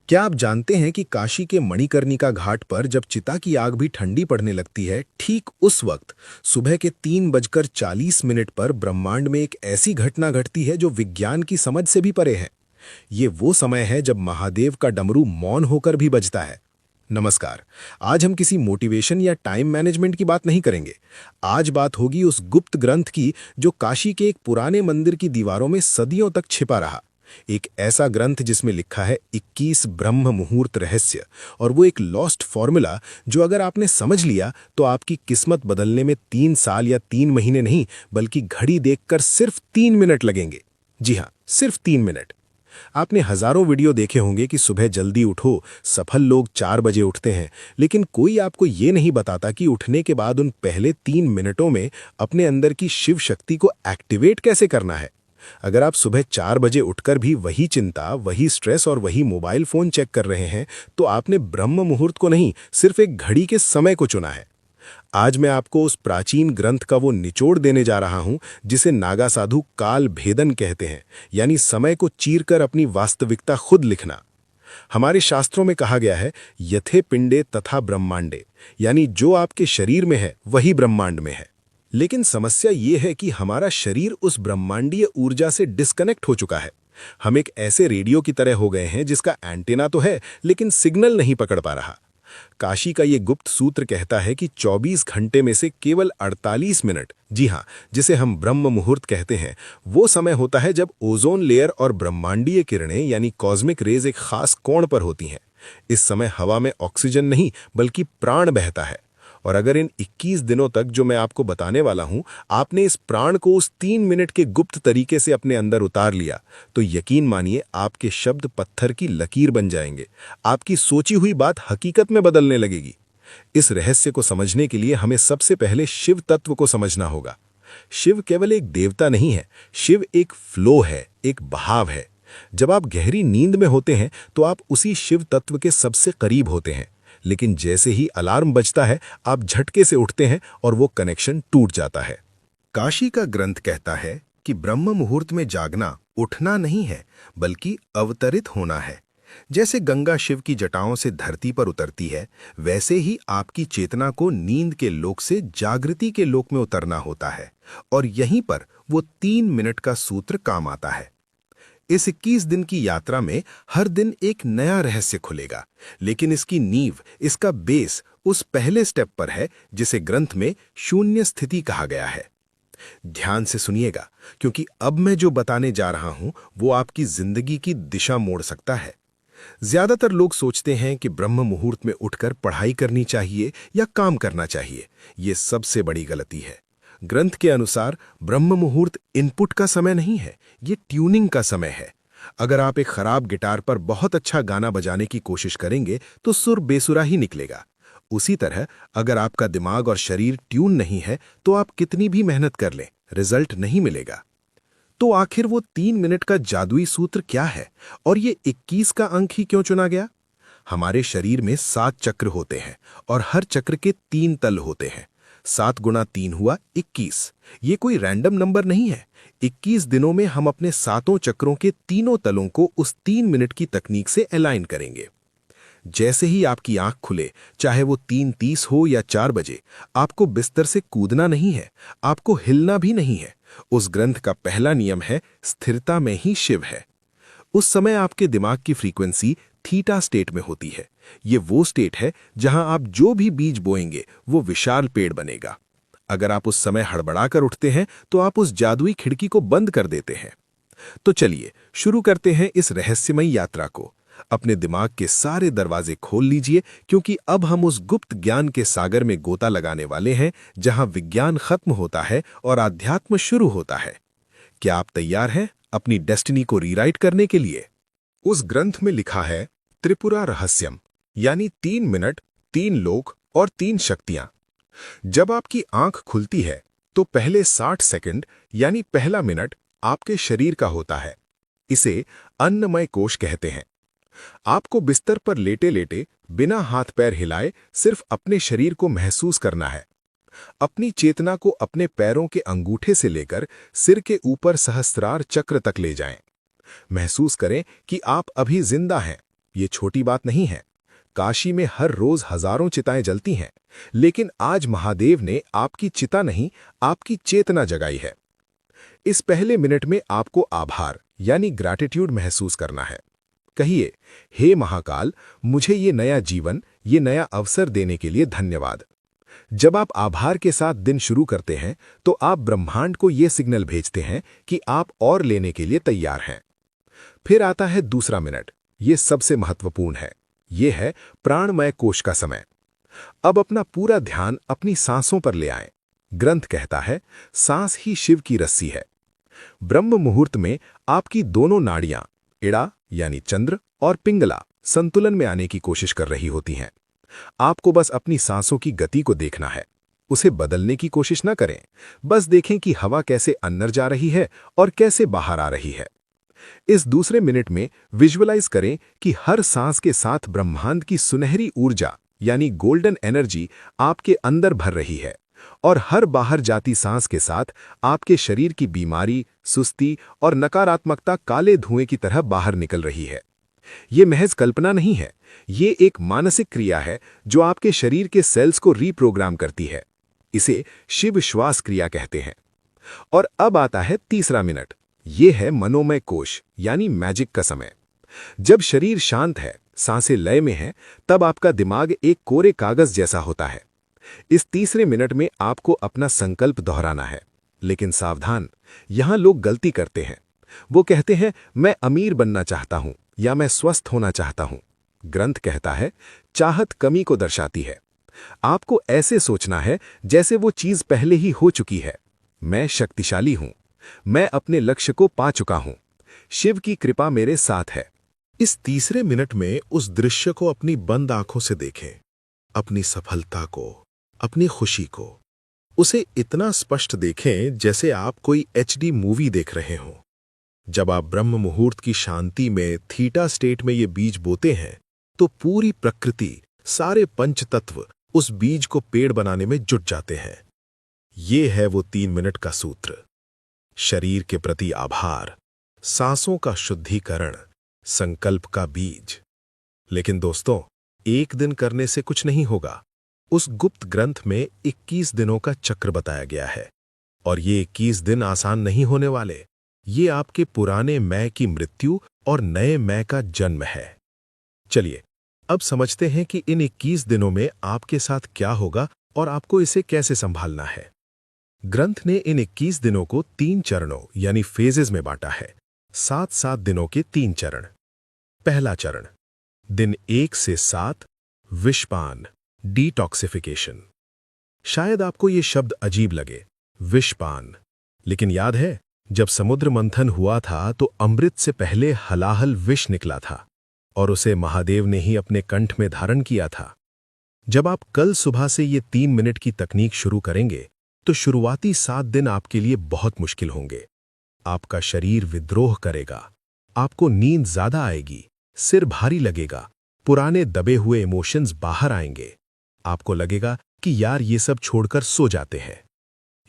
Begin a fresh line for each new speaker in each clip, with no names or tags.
क्या आप जानते हैं कि काशी के मणिकर्णिका घाट पर जब चिता की आग भी ठंडी पड़ने लगती है, ठीक उस वक्त सुबह के 3:40 पर ब्रह्मांड में एक ऐसी घटना घटती है जो विज्ञान की समझ से भी परे है। ये वो समय है जब महादेव का डमरू मौन होकर भी बजता है। नमस्कार। आज हम किसी मोटिवेशन या टाइम मैनेजमेंट की बात नहीं करेंगे। आज बात होगी उस गुप्त ग्रंथ की जो काशी के एक पुराने मंदिर की दीवारों में सदियों तक छिपा रहा। एक ऐसा ग्रंथ जिसमें लिखा है 21 ब्रह्म मुहूर्त रहस्य, और वो एक लॉस्ट फॉर्मूला जो अगर आपने समझ लिया तो आपकी किस्मत बदलने में 3 साल या 3 महीने नहीं बल्कि घड़ी देखकर सिर्फ 3 मिनट लगेंगे। जी हाँ, सिर्फ 3 मिनट। आपने हजारों वीडियो देखे होंगे कि सुबह जल्दी उठो, सफल लोग 4 बजे उठते हैं, लेकिन कोई आपको ये नहीं बताता कि उठने के बाद उन पहले 3 मिनटों में अपने अंदर की शिव शक्ति को एक्टिवेट कैसे करना है। अगर आप सुबह 4 बजे उठकर भी वही चिंता, वही स्ट्रेस और वही मोबाइल फोन चेक कर रहे हैं, तो आपने ब्रह्म मुहूर्त को नहीं, सिर्फ एक घड़ी के समय को चुना है। आज मैं आपको उस प्राचीन ग्रंथ का वो निचोड़ देने जा रहा हूं जिसे नागा साधु काल भेदन कहते हैं, यानी समय को चीरकर अपनी वास्तविकता खुद लिखना। हमारे शास्त्रों में कहा गया है, यथे पिंडे तथा ब्रह्मांडे, यानी जो आपके शरीर में है वही ब्रह्मांड में है। लेकिन समस्या ये है कि हमारा शरीर उस ब्रह्मांडीय ऊर्जा से डिस्कनेक्ट हो चुका है। हम एक ऐसे रेडियो की तरह हो गए हैं जिसका एंटीना तो है लेकिन सिग्नल नहीं पकड़ पा रहा। काशी का ये गुप्त सूत्र कहता है कि 24 घंटे में से केवल 48 मिनट, जी हाँ, जिसे हम ब्रह्म मुहूर्त कहते हैं, वो समय होता है जब ओजोन लेयर और ब्रह्मांडीय किरणें यानी कॉस्मिक रेज एक खास कोण पर होती हैं। इस समय हवा में ऑक्सीजन नहीं बल्कि प्राण बहता है। और अगर इन 21 दिनों तक जो मैं आपको बताने वाला हूं, आपने इस प्राण को उस 3 मिनट के गुप्त तरीके से अपने अंदर उतार लिया, तो यकीन मानिए आपके शब्द पत्थर की लकीर बन जाएंगे। आपकी सोची हुई बात हकीकत में बदलने लगेगी। इस रहस्य को समझने के लिए हमें सबसे पहले शिव तत्व को समझना होगा। शिव केवल एक देवता नहीं है, शिव एक फ्लो है, एक बहाव है। जब आप गहरी नींद में होते हैं तो आप उसी शिव तत्व के सबसे करीब होते हैं, लेकिन जैसे ही अलार्म बजता है आप झटके से उठते हैं और वो कनेक्शन टूट जाता है। काशी का ग्रंथ कहता है कि ब्रह्म मुहूर्त में जागना उठना नहीं है बल्कि अवतरित होना है। जैसे गंगा शिव की जटाओं से धरती पर उतरती है, वैसे ही आपकी चेतना को नींद के लोक से जागृति के लोक में उतरना होता है, और यहीं पर वो 3 मिनट का सूत्र काम आता है। इस 21 दिन की यात्रा में हर दिन एक नया रहस्य खुलेगा, लेकिन इसकी नींव, इसका बेस उस पहले स्टेप पर है जिसे ग्रंथ में शून्य स्थिति कहा गया है। ध्यान से सुनिएगा, क्योंकि अब मैं जो बताने जा रहा हूं वो आपकी जिंदगी की दिशा मोड़ सकता है। ज्यादातर लोग सोचते हैं कि ब्रह्म मुहूर्त में उठकर पढ़ाई करनी चाहिए या काम करना चाहिए। ये सबसे बड़ी गलती है। ग्रंथ के अनुसार ब्रह्म मुहूर्त इनपुट का समय नहीं है, ये ट्यूनिंग का समय है। अगर आप एक खराब गिटार पर बहुत अच्छा गाना बजाने की कोशिश करेंगे तो सुर बेसुरा ही निकलेगा। उसी तरह अगर आपका दिमाग और शरीर ट्यून नहीं है तो आप कितनी भी मेहनत कर लें, रिजल्ट नहीं मिलेगा। तो आखिर वो 3 मिनट का जादुई सूत्र क्या है, और ये 21 का अंक ही क्यों चुना गया? हमारे शरीर में 7 चक्र होते हैं और हर चक्र के 3 तल होते हैं। 7 गुणा 3 हुआ 21। ये कोई रैंडम नंबर नहीं है। 21 दिनों में हम अपने 7 चक्रों के तीनों तलों को उस 3 मिनट की तकनीक से अलाइन करेंगे। जैसे ही आपकी आंख खुले, चाहे वो 3:30 हो या 4 बजे, आपको बिस्तर से कूदना नहीं है, आपको हिलना भी नहीं है। उस ग्रंथ का पहला नियम है, स्थिरता में ही शिव है। उस समय आपके दिमाग की फ्रीक्वेंसी थीटा स्टेट में होती है। ये वो स्टेट है जहां आप जो भी बीज बोएंगे वो विशाल पेड़ बनेगा। अगर आप उस समय हड़बड़ाकर उठते हैं तो आप उस जादुई खिड़की को बंद कर देते हैं। तो चलिए शुरू करते हैं इस रहस्यमयी यात्रा को। अपने दिमाग के सारे दरवाजे खोल लीजिए, क्योंकि अब हम उस गुप्त ज्ञान के सागर में गोता लगाने वाले हैं जहां विज्ञान खत्म होता है और आध्यात्म शुरू होता है। क्या आप तैयार हैं अपनी डेस्टिनी को रीराइट करने के लिए? उस ग्रंथ में लिखा है त्रिपुरा रहस्यम, यानी 3 मिनट, 3 लोक और 3 शक्तियां। जब आपकी आंख खुलती है तो पहले 60 सेकंड यानी पहला मिनट आपके शरीर का होता है। इसे अन्नमय कोश कहते हैं। आपको बिस्तर पर लेटे लेटे बिना हाथ पैर हिलाए सिर्फ अपने शरीर को महसूस करना है। अपनी चेतना को अपने पैरों के अंगूठे से लेकर सिर के ऊपर सहस्त्रार चक्र तक ले जाएं। महसूस करें कि आप अभी जिंदा हैं, ये छोटी बात नहीं है। काशी में हर रोज हजारों चिताएं जलती हैं, लेकिन आज महादेव ने आपकी चिता नहीं, आपकी चेतना जगाई है। इस पहले मिनट में आपको आभार यानी ग्रैटिट्यूड महसूस करना है। कहिए, हे महाकाल, मुझे ये नया जीवन, ये नया अवसर देने के लिए धन्यवाद। जब आप आभार के साथ दिन शुरू करते हैं तो आप ब्रह्मांड को ये सिग्नल भेजते हैं कि आप और लेने के लिए तैयार हैं। फिर आता है दूसरा मिनट। ये सबसे महत्वपूर्ण है। ये है प्राणमय कोश का समय। अब अपना पूरा ध्यान अपनी सांसों पर ले आएं। ग्रंथ कहता है, सांस ही शिव की रस्सी है। ब्रह्म मुहूर्त में आपकी दोनों नाड़ियां, इड़ा यानी चंद्र और पिंगला, संतुलन में आने की कोशिश कर रही होती हैं। आपको बस अपनी सांसों की गति को देखना है। उसे बदलने की कोशिश न करें। बस देखें कि हवा कैसे अंदर जा रही है और कैसे बाहर आ रही है। इस दूसरे मिनट में विजुअलाइज करें कि हर सांस के साथ ब्रह्मांड की सुनहरी ऊर्जा यानी गोल्डन एनर्जी आपके अंदर भर रही है, और हर बाहर जाती सांस के साथ आपके शरीर की बीमारी, सुस्ती और नकारात्मकता काले धुएं की तरह बाहर निकल रही है। ये महज कल्पना नहीं है, ये एक मानसिक क्रिया है जो आपके शरीर के सेल्स को रीप्रोग्राम करती है। इसे शिव श्वास क्रिया कहते हैं। और अब आता है तीसरा मिनट। ये है मनोमय कोश यानी मैजिक का समय। जब शरीर शांत है, सांसें लय में हैं, तब आपका दिमाग एक कोरे कागज जैसा होता है। इस तीसरे मिनट में आपको अपना संकल्प दोहराना है। लेकिन सावधान, यहां लोग गलती करते हैं। वो कहते हैं, मैं अमीर बनना चाहता हूं या मैं स्वस्थ होना चाहता हूं। ग्रंथ कहता है, चाहत कमी को दर्शाती है। आपको ऐसे सोचना है जैसे वो चीज पहले ही हो चुकी है। मैं शक्तिशाली हूं, मैं अपने लक्ष्य को पा चुका हूं, शिव की कृपा मेरे साथ है। इस तीसरे मिनट में उस दृश्य को अपनी बंद आंखों से देखें, अपनी सफलता को, अपनी खुशी को। उसे इतना स्पष्ट देखें जैसे आप कोई एचडी मूवी देख रहे हों। जब आप ब्रह्म मुहूर्त की शांति में, थीटा स्टेट में ये बीज बोते हैं, तो पूरी प्रकृति, सारे पंच तत्व उस बीज को पेड़ बनाने में जुट जाते हैं। ये है वो 3 मिनट का सूत्र। शरीर के प्रति आभार, सांसों का शुद्धिकरण, संकल्प का बीज। लेकिन दोस्तों, एक दिन करने से कुछ नहीं होगा। उस गुप्त ग्रंथ में 21 दिनों का चक्र बताया गया है, और ये 21 दिन आसान नहीं होने वाले। ये आपके पुराने मैं की मृत्यु और नए मैं का जन्म है। चलिए, अब समझते हैं कि इन 21 दिनों में आपके साथ क्या होगा और आपको इसे कैसे संभालना है। ग्रंथ ने इन 21 दिनों को 3 चरणों यानी फेजेस में बांटा है। 7-7 दिनों के 3 चरण। पहला चरण, दिन 1 से 7, विषपान, डिटॉक्सिफिकेशन। शायद आपको ये शब्द अजीब लगे, विषपान, लेकिन याद है, जब समुद्र मंथन हुआ था तो अमृत से पहले हलाहल विष निकला था, और उसे महादेव ने ही अपने कंठ में धारण किया था। जब आप कल सुबह से ये 3 मिनट की तकनीक शुरू करेंगे तो शुरुआती 7 दिन आपके लिए बहुत मुश्किल होंगे। आपका शरीर विद्रोह करेगा, आपको नींद ज्यादा आएगी, सिर भारी लगेगा, पुराने दबे हुए इमोशंस बाहर आएंगे। आपको लगेगा कि यार ये सब छोड़कर सो जाते हैं।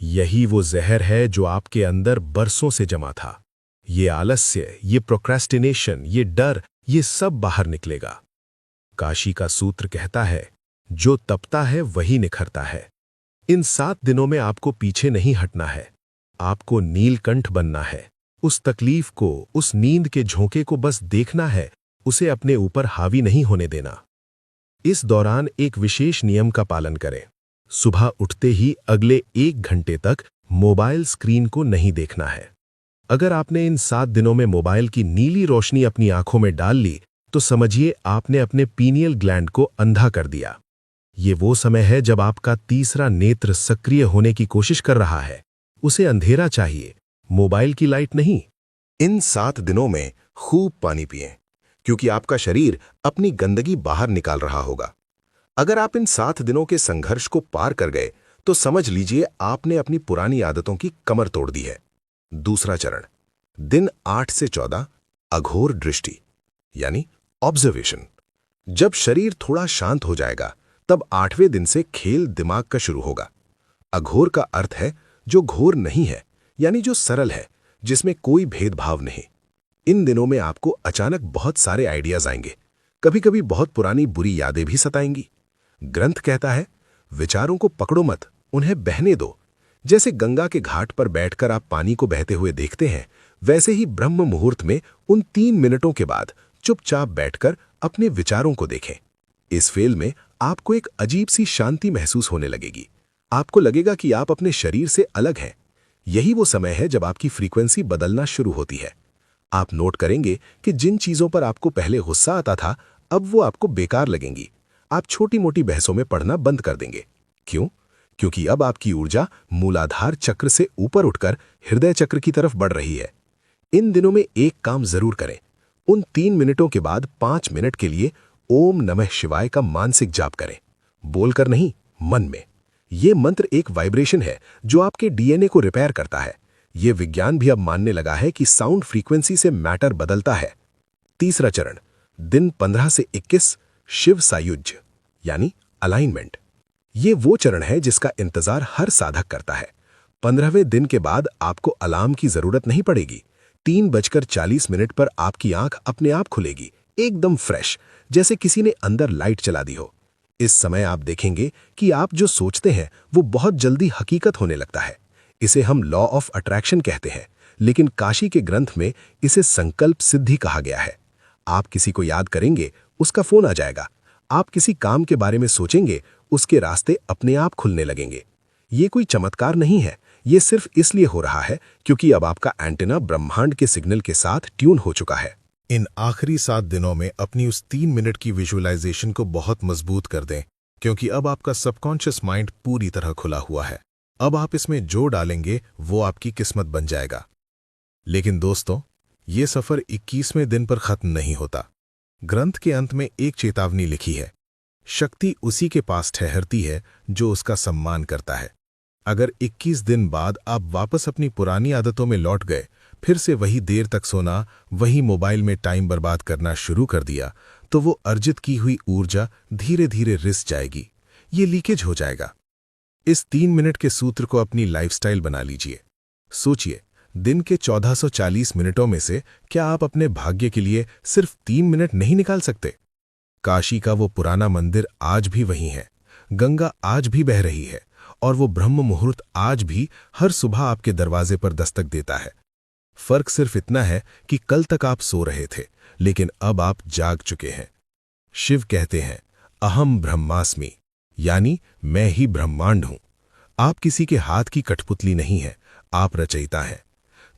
यही वो जहर है जो आपके अंदर बरसों से जमा था। ये आलस्य, ये प्रोक्रेस्टिनेशन, ये डर, ये सब बाहर निकलेगा। काशी का सूत्र कहता है, जो तपता है वही निखरता है। इन 7 दिनों में आपको पीछे नहीं हटना है। आपको नीलकंठ बनना है। उस तकलीफ को, उस नींद के झोंके को बस देखना है, उसे अपने ऊपर हावी नहीं होने देना। इस दौरान एक विशेष नियम का पालन करें। सुबह उठते ही अगले 1 घंटे तक मोबाइल स्क्रीन को नहीं देखना है। अगर आपने इन 7 दिनों में मोबाइल की नीली रोशनी अपनी आंखों में डाल ली तो समझिए आपने अपने पीनियल ग्लैंड को अंधा कर दिया। ये वो समय है जब आपका तीसरा नेत्र सक्रिय होने की कोशिश कर रहा है। उसे अंधेरा चाहिए, मोबाइल की लाइट नहीं। इन 7 दिनों में खूब पानी पिएं, क्योंकि आपका शरीर अपनी गंदगी बाहर निकाल रहा होगा। अगर आप इन 7 दिनों के संघर्ष को पार कर गए तो समझ लीजिए आपने अपनी पुरानी आदतों की कमर तोड़ दी है। दूसरा चरण, दिन 8 से 14, अघोर दृष्टि यानी ऑब्जर्वेशन। जब शरीर थोड़ा शांत हो जाएगा तब 8वें दिन से खेल दिमाग का शुरू होगा। अघोर का अर्थ है जो घोर नहीं है, यानी जो सरल है, जिसमें कोई भेदभाव नहीं। इन दिनों में आपको अचानक बहुत सारे आइडियाज आएंगे। कभी कभी बहुत पुरानी बुरी यादें भी सताएंगी। ग्रंथ कहता है, विचारों को पकड़ो मत, उन्हें बहने दो। जैसे गंगा के घाट पर बैठकर आप पानी को बहते हुए देखते हैं, वैसे ही ब्रह्म मुहूर्त में उन 3 मिनटों के बाद चुपचाप बैठकर अपने विचारों को देखें। इस फेल में आपको एक अजीब सी शांति महसूस होने लगेगी। आपको लगेगा कि आप अपने शरीर से अलग हैं। यही वो समय है जब आपकी फ्रीक्वेंसी बदलना शुरू होती है। आप नोट करेंगे कि जिन चीजों पर आपको पहले गुस्सा आता था, अब वो आपको बेकार लगेंगी। आप छोटी मोटी बहसों में पढ़ना बंद कर देंगे। क्यों? क्योंकि अब आपकी ऊर्जा मूलाधार चक्र से ऊपर उठकर हृदय चक्र की तरफ बढ़ रही है। इन दिनों में एक काम जरूर करें। उन 3 मिनटों के बाद 5 मिनट के लिए ओम नमः शिवाय का मानसिक जाप करें। बोलकर नहीं, मन में। यह मंत्र एक वाइब्रेशन है जो आपके डीएनए को रिपेयर करता है। यह विज्ञान भी अब मानने लगा है कि साउंड फ्रीक्वेंसी से मैटर बदलता है। तीसरा चरण, दिन 15 से 21 शिव सायुज्य यानी अलाइनमेंट। ये वो चरण है जिसका इंतजार हर साधक करता है। 15वें दिन के बाद आपको अलार्म की जरूरत नहीं पड़ेगी। 3:40 पर आपकी आंख अपने आप खुलेगी, एकदम फ्रेश, जैसे किसी ने अंदर लाइट चला दी हो। इस समय आप देखेंगे कि आप जो सोचते हैं वो बहुत जल्दी हकीकत होने लगता है। इसे हम लॉ ऑफ अट्रैक्शन कहते हैं, लेकिन काशी के ग्रंथ में इसे संकल्प सिद्धि कहा गया है। आप किसी को याद करेंगे, उसका फोन आ जाएगा। आप किसी काम के बारे में सोचेंगे, उसके रास्ते अपने आप खुलने लगेंगे। ये कोई चमत्कार नहीं है, ये सिर्फ इसलिए हो रहा है क्योंकि अब आपका एंटेना ब्रह्मांड के सिग्नल के साथ ट्यून हो चुका है। इन आखिरी 7 दिनों में अपनी उस 3 मिनट की विजुअलाइजेशन को बहुत मजबूत कर दें, क्योंकि अब आपका सबकॉन्शियस माइंड पूरी तरह खुला हुआ है। अब आप इसमें जो डालेंगे वो आपकी किस्मत बन जाएगा। लेकिन दोस्तों, ये सफर 21वें दिन पर खत्म नहीं होता। ग्रंथ के अंत में एक चेतावनी लिखी है, शक्ति उसी के पास ठहरती है जो उसका सम्मान करता है। अगर 21 दिन बाद आप वापस अपनी पुरानी आदतों में लौट गए, फिर से वही देर तक सोना, वही मोबाइल में टाइम बर्बाद करना शुरू कर दिया, तो वो अर्जित की हुई ऊर्जा धीरे धीरे रिस जाएगी। ये लीकेज हो जाएगा। इस 3 मिनट के सूत्र को अपनी लाइफस्टाइल बना लीजिए। सोचिए, दिन के 1440 मिनटों में से क्या आप अपने भाग्य के लिए सिर्फ 3 मिनट नहीं निकाल सकते? काशी का वो पुराना मंदिर आज भी वही है, गंगा आज भी बह रही है, और वो ब्रह्म मुहूर्त आज भी हर सुबह आपके दरवाजे पर दस्तक देता है। फर्क सिर्फ इतना है कि कल तक आप सो रहे थे, लेकिन अब आप जाग चुके हैं। शिव कहते हैं, अहम ब्रह्मास्मि, यानी मैं ही ब्रह्मांड हूं। आप किसी के हाथ की कठपुतली नहीं है, आप रचयिता हैं।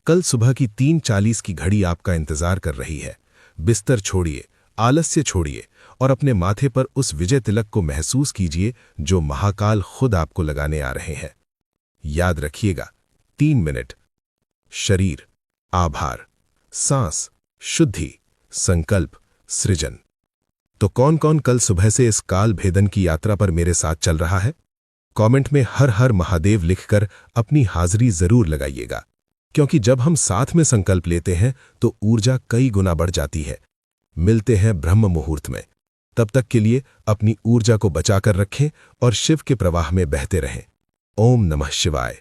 कल सुबह की 3:40 की घड़ी आपका इंतजार कर रही है। बिस्तर छोड़िए, आलस्य छोड़िए और अपने माथे पर उस विजय तिलक को महसूस कीजिए जो महाकाल खुद आपको लगाने आ रहे हैं। याद रखिएगा, 3 मिनट, शरीर, आभार, सांस, शुद्धि, संकल्प, सृजन। तो कौन कौन कल सुबह से इस काल भेदन की यात्रा पर मेरे साथ चल रहा है? कमेंट में हर हर महादेव लिखकर अपनी हाजिरी जरूर लगाइएगा, क्योंकि जब हम साथ में संकल्प लेते हैं तो ऊर्जा कई गुना बढ़ जाती है। मिलते हैं ब्रह्म मुहूर्त में। तब तक के लिए अपनी ऊर्जा को बचाकर रखें और शिव के प्रवाह में बहते रहें। ओम नमः शिवाय।